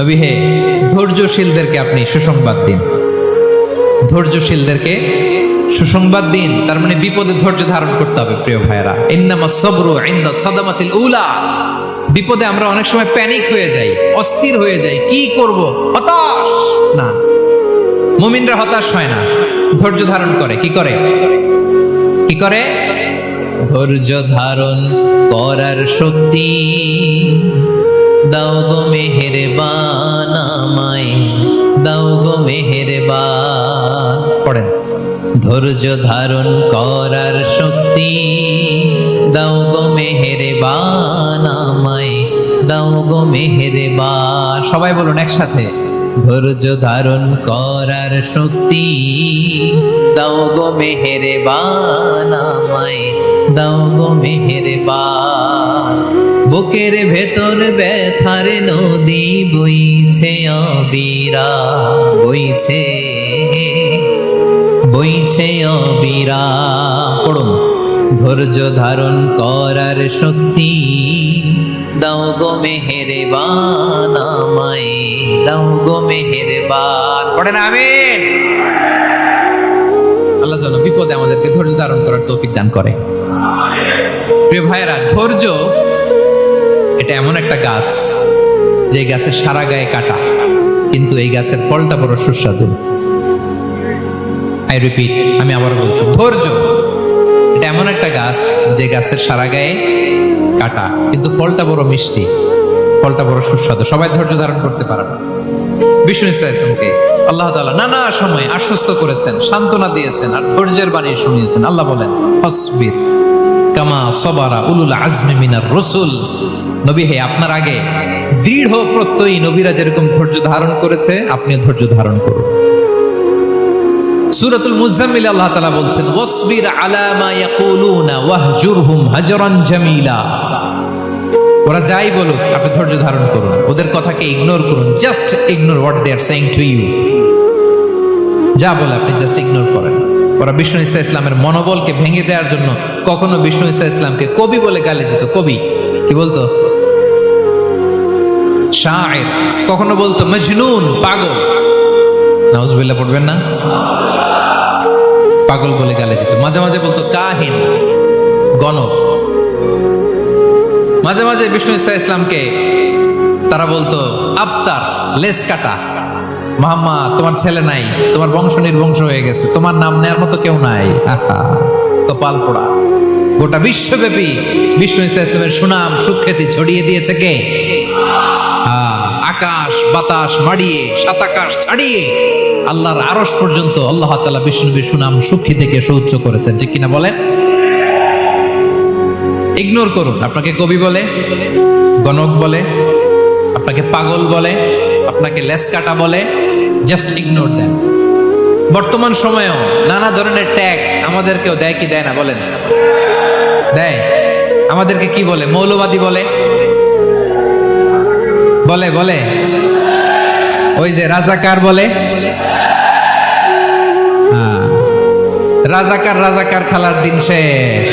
নবী হে, ধৈর্যশীলদেরকে আপনি সুসংবাদ দিন। ধৈর্যশীলদেরকে সুসংবাদ দিন, তার মানে বিপদে ধৈর্য ধারণ করতে হবে। প্রিয় ভাইরা, ইন্নামাস সাবরু ইনদা সাদামাতিল উলা। বিপদে আমরা অনেক সময় প্যানিক হয়ে যাই, অস্থির হয়ে যাই, কি করব, হতাশ না। মুমিনরা হতাশ হয় না, ধৈর্য ধারণ করে। কি করে? কি করে? ধৈর্য ধারণ করার শক্তি দাও গো মেহেরবান আমায়, দাও গো মেহেরবান। পড়েন, ধৈর্য ধারণ করার শক্তি দাও গো মেহেরবান আমায়, দাও গো মেহেরবান। সবাই বলুন একসাথে, ধৈর্য ধারণ করার শক্তি দাও গো মেহেরবান আমায়, দাও গো মেহেরবান। বুকের ভেতর ব্যথার নদী বইছে অবিরা, বইছে বইছে অবিরা। পড়ুন, ধৈর্য ধারণ করার শক্তি দাও গো মেহেরবান আমায়, দাও গো মেহেরবান। পড়েন আমিন। আল্লাহ যেন বিপদে আমাদেরকে ধৈর্য ধারণ করার তৌফিক দান করে। প্রিয় ভাইয়েরা, ধৈর্য এটা এমন একটা গাছ, যে গাছের সারা গায়ে কাটা, কিন্তু এই গাছের ফলটা বড় সুস্বাদু। আই রিপিট, আমি আবার বলছি, ধৈর্য এটা এমন একটা গাছ, যে গাছের সারা গায়ে কাটা, কিন্তু ফলটা বড় মিষ্টি, ফলটা বড় সুস্বাদু। সবাই ধৈর্য ধারণ করতে পারে না। বিষ্ণু ইসলামকে আল্লাহ তাআলা নানা সময় আশ্বস্ত করেছেন, সান্ত্বনা দিয়েছেন, আর ধৈর্যের বাণী শুনিয়েছেন। আল্লাহ বলেন, ফাসবির কামা সাবারা উলুল আজমি মিনার রাসূল। নবী হে, আপনার আগে দৃঢ় প্রত্যয়ী নবীরা যেরকম ধৈর্য ধারণ করেছে, আপনিও ধৈর্য ধারণ করুন। সূরাতুল মুজাম্মিল আল্লাহ তাআলা বলছেন, ওয়াসবির আলা মা ইয়াকুলুনা ওয়াহজুরহুম হাজরান জামিলা। ওরা যাই বলুক, আপনি ধৈর্য ধারণ করুন, ওদের কথাকে ইগনোর করুন। Just ignore what they are saying to you. যা বলে আপনি জাস্ট ইগনোর করেন। ওরা বিষ্ণু ঈসা ইসলামের মনোবলকে ভেঙে দেওয়ার জন্য কখনো বিষ্ণু ঈসা ইসলামকে কবি বলে গালি দিত। কবি কি বলতো? শায়ের। কখনো বলতো মজনুন, পাগল। নাউজুবিল্লাহ পড়বেন না? পাগল বলে গালি দিত। মাঝে মাঝে বলতো কাহিন, গণক। মাঝে মাঝে বিষ্ণু ঈসা ইসলামকে তারা বলতো আবতার, লেস কাটা। মুহাম্মদ, তোমার ছেলে নাই, তোমার বংশ নির্বংশ হয়ে গেছে, তোমার নাম নেয়ার মতো কেউ নাই। আহা, কপাল পোড়া। গোটা বিশ্বব্যাপী বিষ্ণু ঈসা ইসলামের সুনাম সুখ্যাতি ছড়িয়ে দিয়েছে কে? আকাশ বাতাস মাড়িয়ে, সাত আকাশ ছাড়িয়ে আল্লাহর আরশ পর্যন্ত আল্লাহ তাআলা বিষ্ণুনবীর সুনাম সুখ্যাতিকে সুউচ্চ করেছেন। ঠিক কিনা বলেন? ইগনোর করুন। আপনাকে কবি বলে, গণক বলে, আপনাকে পাগল বলে, আপনাকে লেসকাটা বলে, জাস্ট ইগনোর দেন। বর্তমান সময়েও নানা ধরনের ট্যাগ আমাদেরকেও দেয় কি দেয় না বলেন? দেয়। আমাদেরকে কি বলে? মৌলবাদী বলে, বলে বলে ওই যে রাজাকার বলে। রাজাকার রাজাকার খেলার দিন শেষ।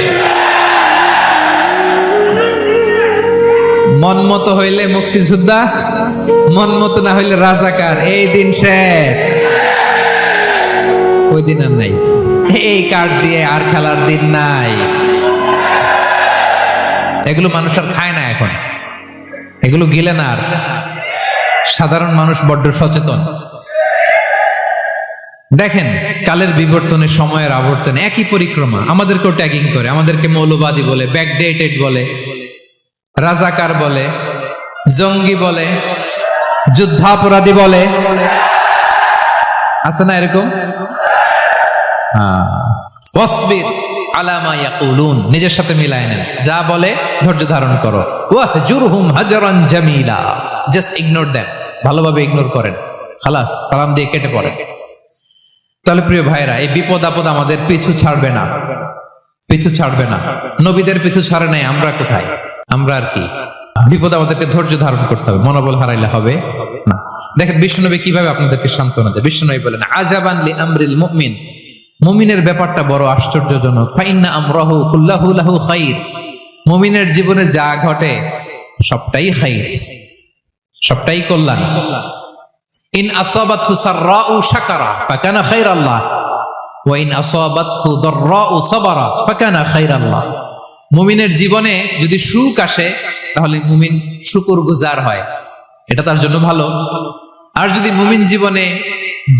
মন মতো হইলে মুক্তিযোদ্ধা, মন মতো না হইলে রাজাকার, এই দিন শেষ। ওই দিন আর নাই, এই কার্ড দিয়ে আর খেলার দিন নাই। এগুলো মানুষ আর খায় না এখন, এগুলো গিলে না আর। সাধারণ মানুষ বড্ড সচেতন। দেখেন, কালের বিবর্তনে, সময়ের আবর্তনে একই পরিক্রমা আমাদেরকেও ট্যাগিং করে। আমাদেরকে মৌলবাদী বলে, ব্যাকডেটেড বলে, রাজাকার বলে, জঙ্গি বলে, যুদ্ধাপরাধী বলে। আছে না এরকম? ওয়াসবির আলা মা ইয়াকুলুন, নিজের সাথে মিলায় নেন। যা বলে ধৈর্য ধারণ করো। ওয়াহজুরহুম হাজরান জামিলা, জাস্ট ইগনোর দেন, ভালোভাবে ইগনোর করেন, খালাস, সালাম দিয়ে কেটে পড়েন। তাহলে প্রিয় ভাইরা, এই বিপদ আপদ আমাদের পিছু ছাড়বে না, পিছু ছাড়বে না। নবীদের পিছু ছাড়ে নাই, আমরা কোথায়? আমরা আর কি? বিপদ আমাদেরকে ধৈর্য ধারণ করতে হবে, মনোবল হারাইলে হবে না। দেখেন বিশ্বনবী কিভাবে আপনাদেরকে সান্ত্বনা দেয়। বিশ্বনবী বলেন, আজাবান লি আমরিল মুমিন, মুমিনের ব্যাপারটা বড় আশ্চর্যজনক। ফাইন্না আমরাহু কুল্লাহু লাহু খাইর, মুমিনের জীবনে যা ঘটে সবটাই খাইর। সবটাই কল্যাণ। ইন আসাবাতহু সাররাউ শাকারা ফাকানা খায়রাল্লাহ ওয়া ইন আসাবাতহু দাররাউ সাবারা ফাকানা খায়রাল্লাহ। মুমিনের জীবনে যদি সুখ আসে তাহলে মুমিন শুকরগুজার হয়, এটা তার জন্য ভালো। আর যদি মুমিন জীবনে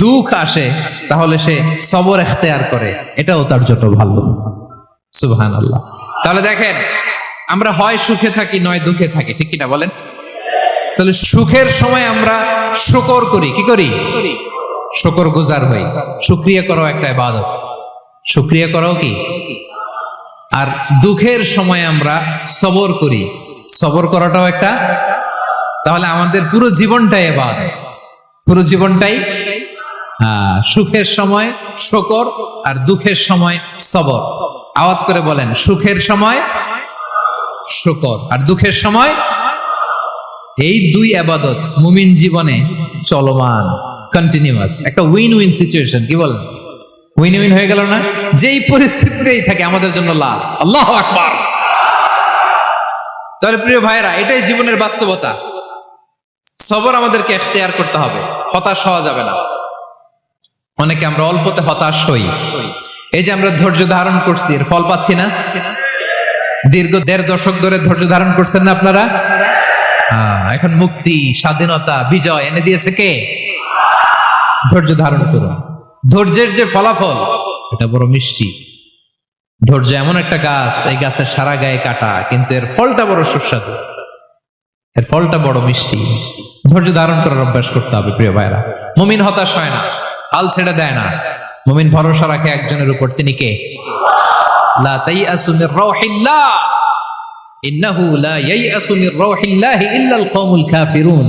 দুঃখ আসে তাহলে সে সবর ইখতিয়ার করে, এটাও তার জন্য ভালো। সুবহানাল্লাহ। তাহলে দেখেন, আমরা হয় সুখে থাকি নয় দুঃখে থাকি, ঠিক কিনা বলেন? তাহলে সুখের সময় আমরা শুকর করি, কি করি? শুকরগুজার হই। শুকরিয়া করাও একটা ইবাদত, শুকরিয়া করাও কি? আর দুঃখের সময় আমরা সবর করি, সবর করাটাও একটা। তাহলে আমাদের পুরো জীবনটাই ইবাদত, পুরো জীবনটাই সুখের সময় শুকর আর দুঃখের সময় সবর। আওয়াজ করে বলেন, সুখের সময় শুকর আর দুঃখের সময়। এই দুই ইবাদত মুমিন জীবনে চলমান, কন্টিনিউয়াস, একটা উইন উইন সিচুয়েশন। কি বলেন? উইন উইন হয়ে গেল না? যেই পরিস্থিতিতেই থাকে আমাদের জন্য লাভ। আল্লাহু আকবার। তাহলে প্রিয় ভাইরা, এটাই জীবনের বাস্তবতা। সবর আমাদেরকে ইখতিয়ার করতে হবে, হতাশ হওয়া যাবে না। অনেকে আমরা অল্পতে হতাশ হই। এই যে আমরা ধৈর্য ধারণ করছি, এর ফল পাচ্ছি না? দীর্ঘ 1.5 দশক ধরে ধৈর্য ধারণ করছেন না আপনারা? এখন মুক্তি, স্বাধীনতা, বিজয় এনে দিয়েছে কে? ধৈর্য ধারণ করুন। ধৈর্যের যে ফলাফল, এটা বড় মিষ্টি। ধৈর্য এমন একটা গাছ, এই গাছের সারা গায়ে কাটা, কিন্তু এর ফলটা বড় সুস্বাদু, এর ফলটা বড় মিষ্টি। ধৈর্য ধারণ করার অভ্যাস করতে হবে প্রিয় ভাইরা। মুমিন হতাশ হয় না, হাল ছেড়ে দেয় না। মুমিন ভরসা রাখে একজনের উপর, তিনি কে? লা তাইয়াসু মির রাউহিল্লাহ ইন্নাহু লা ইয়াইয়াসু মির রাউহিল্লাহি ইল্লাল কওমুল কাফিরুন।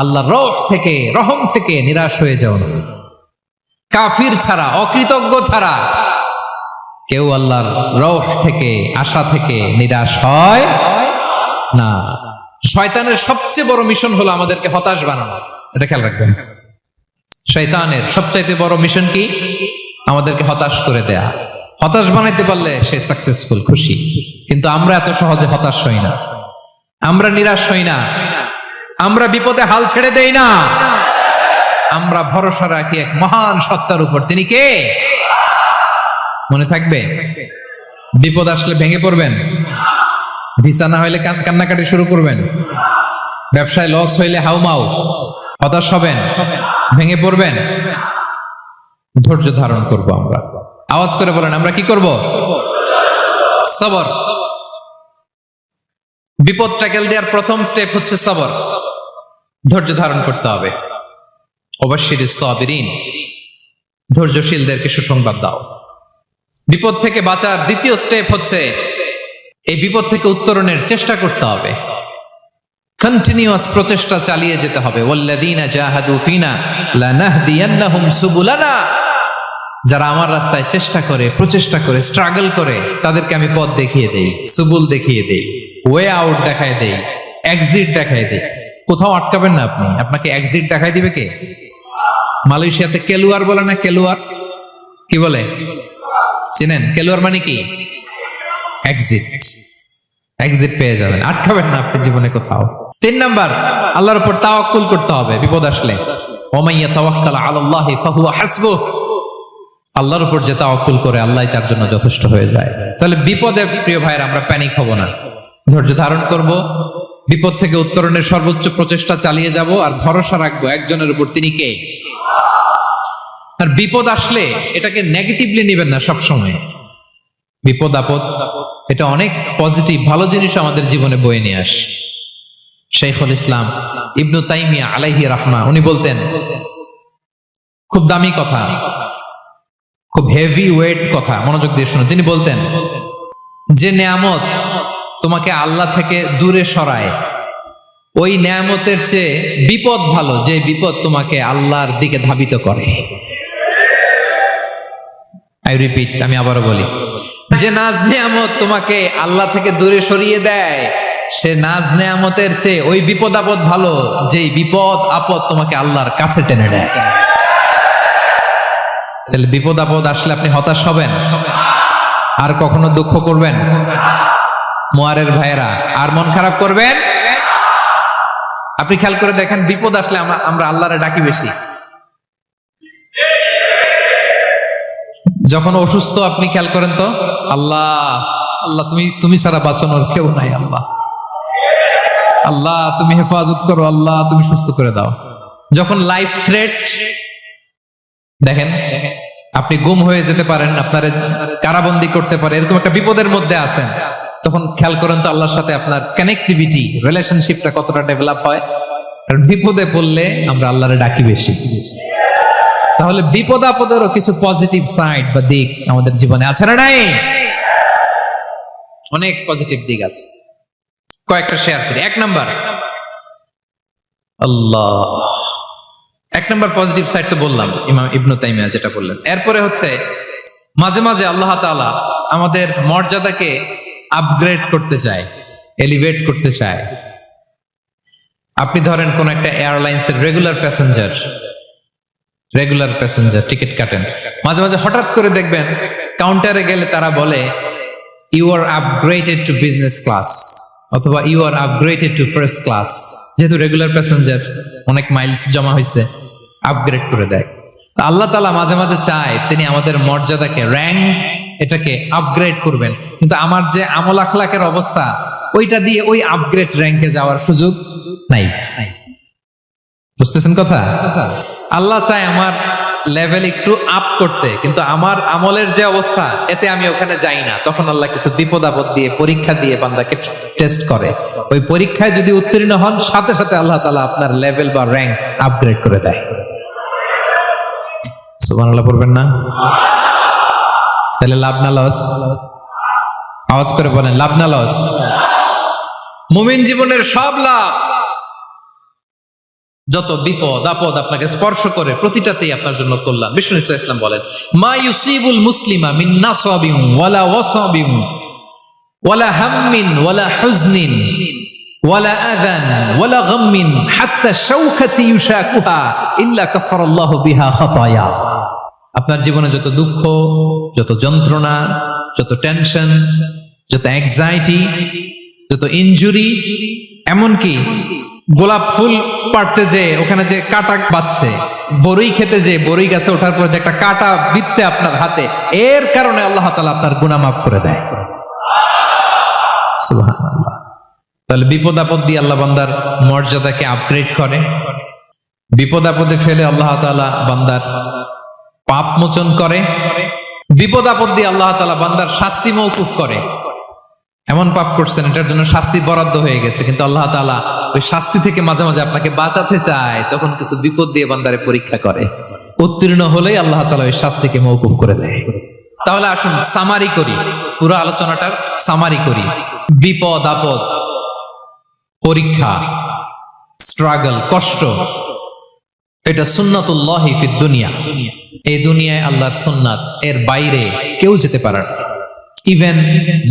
আল্লাহর রহ থেকে, রহম থেকে নিরাশ হয়ে যাও না। কাফির ছাড়া, অকৃতজ্ঞ ছাড়া কেউ আল্লাহর রহ থেকে, আশা থেকে নিরাশ হয় না। শয়তানের সবচেয়ে বড় মিশন হলো আমাদেরকে হতাশ বানানো, এটা খেয়াল রাখবেন। শয়তানের সবচাইতে বড় মিশন কি? আমাদেরকে হতাশ করে দেয়া। হতাশ বানাইতে পারলে সে সাকসেসফুল, খুশি। কিন্তু আমরা এত সহজে হতাশ হই না, আমরা নিরাশ হই না, আমরা বিপদে হাল ছেড়ে দেই না। আমরা ভরসা রাখি এক মহান সত্তার উপর, তিনি কে? মনে থাকবে? বিপদ আসলে ভেঙে পড়বেন, ভিসা না হইলে কান্নাকাটি শুরু করবেন, ব্যবসায় লস হইলে হাউমাউ, হতাশ হবেন, ভেঙে পড়বেন। ধৈর্য ধারণ করব আমরা। আওয়াজ করে বলেন, আমরা কি করব? সবর। বিপদ ট্যাকেল দেওয়ার প্রথম স্টেপ হচ্ছে সবর, ধৈর্য ধারণ করতে হবে। ওয়াবাশশিরিস সাবিরিন, ধৈর্যশীলদেরকে সুসংবাদ দাও। বিপদ থেকে বাঁচার দ্বিতীয় স্টেপ হচ্ছে এই বিপদ থেকে উত্তরণের চেষ্টা করতে হবে। কন্টিনিউয়াস প্রচেষ্টা চালিয়ে যেতে হবে। ওয়াল্লাযীনা জাহাদু ফিনা লানাহদিয়ান্নাহুম সুবুলানা। যারা আমার রাস্তায় চেষ্টা করে, প্রচেষ্টা করে, স্ট্রাগল করে, তাদেরকে আমি পথ দেখিয়ে দেই, সুবুল দেখিয়ে দেই, ওয়ে আউট দেখায় দেই, এক্সিট দেখায় দেই। কোথাও আটকাবেন না আপনি, আপনাকে এক্সিট দেখাই দিবে কে? মালয়েশিয়াতে কেলুয়ার বলে না? কেলুয়ার কি বলে চেনেন? কেলুয়ার মানে কি? এক্সিট। এক্সিট পেয়ে যাবেন, আটকাবেন না আপনি জীবনে কোথাও। 3 নাম্বার, আল্লাহর উপর তাওয়াক্কুল করতে হবে বিপদ আসলে। ওমাইয়া তাওয়াক্কাল আলাল্লাহি ফাহুয়া হাসবুহ। আল্লাহর উপর যে তাওয়াক্কুল করে, আল্লাহই তার জন্য যথেষ্ট হয়ে যায়। তাহলে বিপদে প্রিয় ভাইরা আমরা প্যানিক হব না, ধৈর্য ধারণ করব, বিপদ থেকে উত্তরণের সর্বোচ্চ প্রচেষ্টা চালিয়ে যাব, আর ভরসা রাখবো একজনের উপর, তিনি কে? আর বিপদ আসলে এটাকে নেগেটিভলি নেবেন না সব সময়। বিপদ আপদ এটা অনেক পজিটিভ, ভালো জিনিস আমাদের জীবনে বয়ে নিয়ে আসে। শাইখুল ইসলাম ইবনু তাইমিয়া আলাইহি রাহমা, উনি বলতেন, খুব দামি কথা, খুব হেভি ওয়েট কথা, মনোযোগ দিয়ে শুনুন। তিনি বলতেন, যে নেয়ামত তোমাকে আল্লাহ থেকে দূরে সরায়, ওই নেয়ামতের চেয়ে বিপদ ভালো, যে বিপদ তোমাকে আল্লাহর দিকে ধাবিত করে। আই রিপিট, আমি আবারও বলি, যে নাজ নেয়ামত তোমাকে আল্লাহ থেকে দূরে সরিয়ে দেয়, সে নাজ নেয়ামতের চেয়ে ওই বিপদ আপদ ভালো, যেই বিপদ আপদ তোমাকে আল্লাহর কাছে টেনে দেয়। তাহলে বিপদ আপদ আসলে আপনি হতাশ হবেন? আর কখনো দুঃখ করবেন? মোয়ারের ভাইয়েরা, আর মন খারাপ করবেন? আপনি খেয়াল করে দেখেন, বিপদ আসলে আমরা আল্লাহরে ডাকি বেশি। যখন অসুস্থ আপনি খেয়াল করেন তো, আল্লাহ আল্লাহ তুমি ছাড়া বাঁচানোর কেউ নাই, আল্লাহ আল্লাহ তুমি হেফাজত করো, আল্লাহ তুমি সুস্থ করে দাও। যখন লাইফ থ্রেট, দেখেন আপনি গুম হয়ে যেতে পারেন, আপনার কারাবন্দি করতে পারে, এরকম একটা বিপদের মধ্যে আছেন, তখন খেয়াল করেন তো আল্লাহর সাথে আপনার কানেক্টিভিটি, রিলেশনশিপটা কতটা ডেভেলপ হয়। কারণ বিপদে পড়লে আমরা আল্লাহরে ডাকি বেশি। তাহলে বিপদ আপদেরও কিছু পজিটিভ সাইড বা দিক আমাদের জীবনে আছে না নাই? অনেক পজিটিভ দিক আছে, কয়েকটা শেয়ার করি। এক নাম্বার পজিটিভ সাইড তো বললাম, ইমাম ইবনে তাইমিয়া যেটা বললেন। এরপরে হচ্ছে মাঝে মাঝে আল্লাহ তাআলা আমাদের মর্যাদাকে আপগ্রেড করতে চায়, এলিভেট করতে চায়। আপনি ধরেন কোন একটা এয়ারলাইন্সের রেগুলার প্যাসেঞ্জার টিকিট কাটেন, মাঝে মাঝে হঠাৎ করে দেখবেন কাউন্টারে গেলে তারা বলে you are upgraded to business class, অথবা you are upgraded to first class. যেহেতু রেগুলার প্যাসেঞ্জার, অনেক মাইলস জমা হয়েছে, আপগ্রেড করে দেয়। আল্লাহ তাআলা মাঝে মাঝে চায় তিনি আমাদের মর্যাদাকে, র্যাঙ্ক, এটাকে আপগ্রেড করবেন। কিন্তু আমার যে আমল আখলাকের অবস্থা, ওইটা দিয়ে ওই আপগ্রেড র্যাঙ্কে যাওয়ার সুযোগ নাই। বুঝতেছেন কথা? আল্লাহ চায় আমার লেভেল একটু আপ করতে, কিন্তু আমার আমলের যে অবস্থা, এতে আমি ওখানে যাই না। তখন আল্লাহ কিছু বিপদ আপদ দিয়ে, পরীক্ষা দিয়ে বান্দাকে টেস্ট করে। ওই পরীক্ষায় যদি উত্তীর্ণ হন, সাথে সাথে আল্লাহ তাআলা আপনার লেভেল বা র্যাঙ্ক আপগ্রেড করে দেয়। সুবহানাল্লাহ পড়বেন না? তাহলে লাভ না লস? আওয়াজ করে বলেন, লাভ না লস? মুমিন জীবনের সব লাভ। যত বিপদ আপদ আপনাকে স্পর্শ করে, প্রতিটাতেই আপনার জন্য কল্যাণ। বিষ্ণু ইসলাম বলেন, মা ইউসিবুল মুসলিমা মিন নাসাবিন ওয়ালা ওয়াসাবিন ওয়ালা হাম্মিন ওয়ালা হুজনিন ওয়ালা আযান ওয়ালা গাম্মিন হাত্তা শাওকাতি ইউশাকুহা ইল্লা কাফারাল্লাহু বিহা খাতায়া। আপনার জীবনে যত দুঃখ, যত যন্ত্রণা, যত টেনশন, যত অ্যাংজাইটি, যত ইনজুরি, এমনকি গোলাপ ফুল পাড়তে যে ওখানে যে কাটা বাঁধছে, বরই খেতে যে বরই গাছে ওঠার পরে যে একটা কাটা বিঁধছে আপনার হাতে, এর কারণে আল্লাহ তাআলা আপনার গুনাহ মাফ করে দেয়। সুবহানাল্লাহ। তাহলে বিপদ আপদ দিয়ে আল্লাহ বান্দার মর্যাদাকে আপগ্রেড করে। বিপদ আপদে ফেলে আল্লাহ তাআলা বান্দার পাপ মোচন করে। বিপদ আপদ দিয়ে আল্লাহ তাআলা বান্দার শাস্তি মওকুফ করে। এমন পাপ করছেন, এটার জন্য শাস্তি বরাদ্দ হয়ে গেছে, কিন্তু আল্লাহ তাআলা ওই শাস্তি থেকে মাঝে মাঝে আপনাকে বাঁচাতে চায়, তখন কিছু বিপদ দিয়ে বান্দারে পরীক্ষা করে। উত্তীর্ণ হলেই আল্লাহ তাআলা ওই শাস্তিকে মওকুফ করে দেয়। তাহলে আসুন সামারি করি, পুরো আলোচনাটার সামারি করি। বিপদ আপদ, পরীক্ষা, স্ট্রাগল, কষ্ট, এটা সুন্নাতুল্লাহি ফিদ দুনিয়া। এই দুনিয়ায় আল্লাহর সুন্নাত, এর বাইরে কেউ যেতে পারে না। ইভেন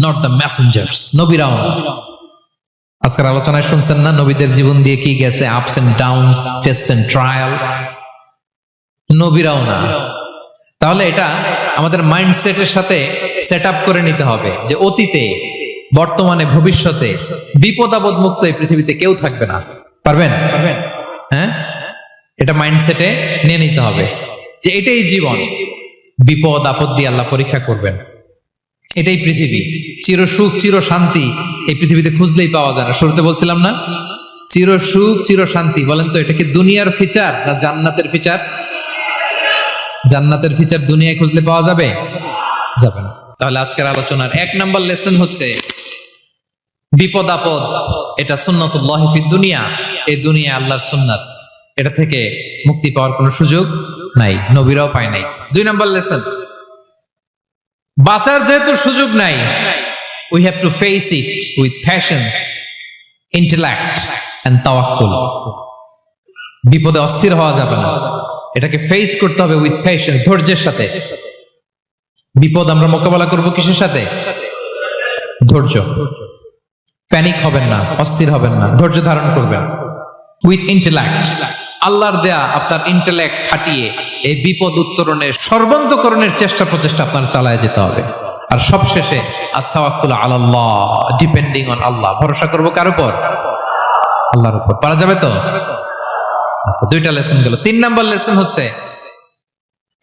নট দ্য মেসেঞ্জার্স, নবীরাও না। আজকের আলোচনায় শুনছেন না নবীদের জীবন দিয়ে কি গেছে, ups and downs, test and trial, নবীরাও না। তাহলে এটা আমাদের মাইন্ডসেটের সাথে সেট আপ করে নিতে হবে যে অতীতে, বর্তমানে, ভবিষ্যতে বিপদ আপদ মুক্ত এই পৃথিবীতে কেউ থাকবে না। পারবেন? হ্যাঁ, এটা মাইন্ডসেটে নিয়ে নিতে হবে যে এটাই জীবন, বিপদ আপদ দিয়ে আল্লাহ পরীক্ষা করবেন। এটাই পৃথিবী। চির সুখ, চির শান্তি এই পৃথিবীতে খুঁজলেই পাওয়া যায় না। শুরুতে বলছিলাম না, চির সুখ, চির শান্তি। বলেন তো, এটা কি দুনিয়ার ফিচার না জান্নাতের ফিচার? জান্নাতের ফিচার দুনিয়ায় খুঁজলে পাওয়া যাবে? যাবে না। তাহলে আজকের আলোচনার 1 নাম্বার লেসন হচ্ছে বিপদ আপদ এটা সুন্নাতুল্লাহি ফিদ দুনিয়া। এই দুনিয়া আল্লাহর সুন্নাত, এটা থেকে মুক্তি পাওয়ার কোনো সুযোগ নাই, নবীরাও পায় নাই। 2 নাম্বার লেসন, বাঁচার যেহেতু সুযোগ নাই, we have to face it with patience, intellect and tawakkul. বিপদে অস্থির হওয়া যাবে না, এটাকে ফেস করতে হবে উইথ পেশেন্স, ধৈর্যের সাথে। বিপদ আমরা মোকাবেলা করব কিসের সাথে? ধৈর্য। প্যানিক হবেন না, অস্থির হবেন না, ধৈর্য ধারণ করবেন উইথ ইন্টেলেক্ট। আল্লাহর দেয়া আপনার ইন্টেলেক্ট খাটিয়ে এই বিপদ উত্তরণের সর্বান্তকরণের চেষ্টা প্রচেষ্টা আপনার চালায় যেতে হবে। আর সবশেষে আত-তাওয়াক্কুল আলাল্লাহ, ডিপেন্ডিং অন আল্লাহ, ভরসা করব কার উপর? আল্লাহর উপর। পারা যাবে তো? আচ্ছা, দুইটা লেসন গেল। 3 নাম্বার লেসন হচ্ছে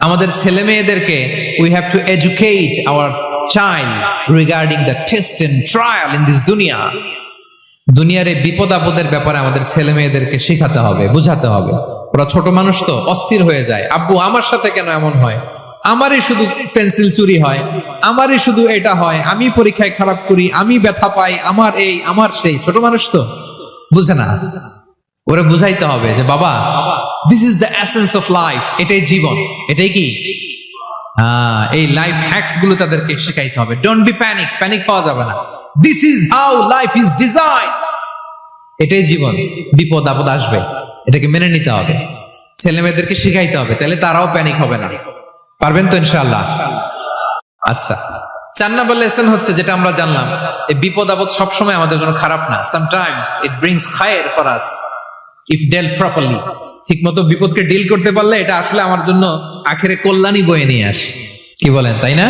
আমাদের ছেলে মেয়েদেরকে we have to educate our child regarding the test and trial in this দুনিয়া। দুনিয়ার এই বিপদ আপদের ব্যাপারে আমাদের ছেলে মেয়েদেরকে শেখাতে হবে, বুঝাতে হবে। ওরা ছোট মানুষ তো অস্থির হয়ে যায়, আব্বু আমার সাথে কেন এমন হয়, আমারই শুধু পেন্সিল চুরি হয়, আমারই শুধু এটা হয়, আমি পরীক্ষায় খারাপ করি, আমি ব্যথা পাই, আমার এই আমার সেই। ছোট মানুষ তো বুঝে না। ওরা বুঝাইতে হবে যে বাবা, this is the essence of life, এটাই জীবন। এটাই কি এই লাইফ হ্যাকস গুলো তাদেরকে শেখাইতে হবে। ডোন্ট বি প্যানিক, প্যানিক হওয়া যাবে না। This is how life is design, এটাই জীবন। বিপদ আপদ আসবে, এটাকে মেনে নিতে হবে। ছেলে মেয়েদেরকে শিখাইতে হবে, তাহলে তারাও প্যানিক হবে না। পারবেন তো ইনশাআল্লাহ? আচ্ছা, 4 নাম্বার লেসন হচ্ছে যেটা আমরা জানলাম, এই বিপদ আপদ সবসময় আমাদের জন্য খারাপ না। সামটাইমস ইট ব্রিংস খায়ের for us if dealt properly. ঠিক মতো বিপদকে ডিল করতে পারলে এটা আসলে আমার জন্য আখেরে কল্যাণই বয়ে নিয়ে আসে। কি বলেন, তাই না?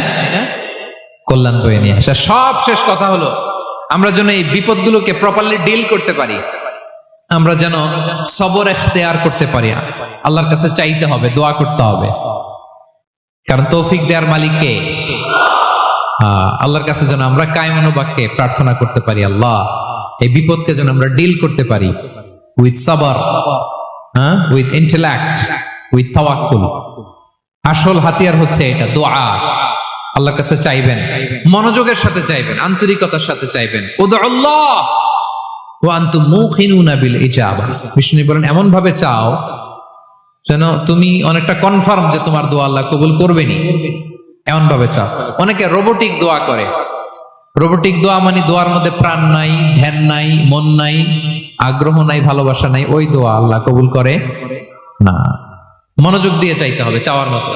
কল্যাণ বয়ে নিয়ে আসে। সব শেষ কথা হলো, আমরা যেন এই বিপদগুলোকে প্রপারলি ডিল করতে পারি, আমরা যেন সবর ইখতিয়ার করতে পারি। আল্লাহর কাছে চাইতে হবে, দোয়া করতে হবে, কারণ তৌফিক দেওয়ার মালিক কে? আল্লাহর কাছে যেন আমরা কায়মানুবাক্যে প্রার্থনা করতে পারি, আল্লাহ এই বিপদকে যেন আমরা ডিল করতে পারি উইথ সাবর, উইথ ইন্টেলেক্ট, উইথ তাওয়াক্কুল। আসল হাতিয়ার হচ্ছে এটা, দোয়া। আল্লাহর কাছে চাইবেন, মনোযোগের সাথে চাইবেন, আন্তরিকতার সাথে চাইবেন। উদউল্লাহ ওয়া আনতুম মুকিনুনা বিল ইজাবা। বিষ্ণু বলেন এমন ভাবে চাও যেন তুমি অনেকটা কনফার্ম যে তোমার দোয়া আল্লাহ কবুল করবেনই, এমন ভাবে চাও। অনেকে রোবোটিক দোয়া করে। রোবোটিক দোয়া মানে দোয়ার মধ্যে প্রাণ নাই, ধ্যান নাই, মন নাই, আগ্রহ নাই, ভালোবাসা নাই। ওই দোয়া আল্লাহ কবুল করে না। মনোযোগ দিয়ে চাইতে হবে চাওয়ার মতো,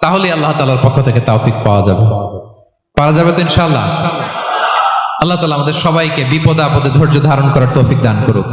তাহলে আল্লাহ তাআলার পক্ষ থেকে তৌফিক পাওয়া যাবে। পারা যাবে তো ইনশাআল্লাহ? আল্লাহ তাআলা আমাদের সবাইকে বিপদে আপদে ধৈর্য ধারণ করার তৌফিক দান করুক।